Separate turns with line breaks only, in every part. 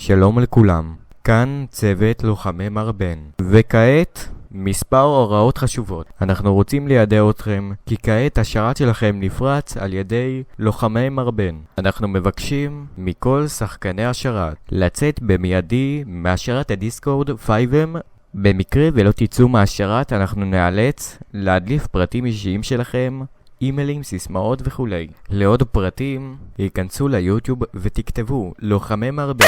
שלום לכולם, כאן צוות לוחמי מרבן, וכעת מספר הוראות חשובות. אנחנו רוצים לידע אתכם כי כעת השרת שלכם נפרץ על ידי לוחמי מרבן. אנחנו מבקשים מכל שחקני השרת לצאת במיידי מהשרת הדיסקורד 5M. במקרה ולא תצאו מהשרת אנחנו נאלץ להדליף פרטים אישיים שלכם, אימיילים, סיסמאות וכו'. לעוד פרטים ייכנסו ליוטיוב ותכתבו לוחמי מרבן.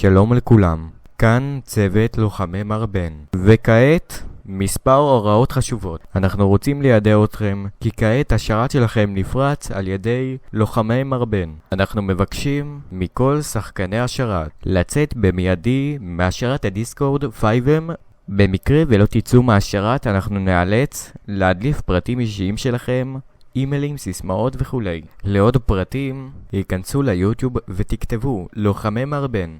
שלום לכולם, כאן צוות לוחמי מרבן, וכעת מספר הוראות חשובות. אנחנו רוצים לידע אתכם כי כעת השרת שלכם נפרץ על ידי לוחמי מרבן. אנחנו מבקשים מכל שחקני השרת לצאת במיידי מהשרת הדיסקורד 5M. במקרה ולא תצאו מהשרת אנחנו נאלץ להדליף פרטים אישיים שלכם, אימיילים, סיסמאות וכו'. לעוד פרטים ייכנסו ליוטיוב ותכתבו לוחמי מרבן.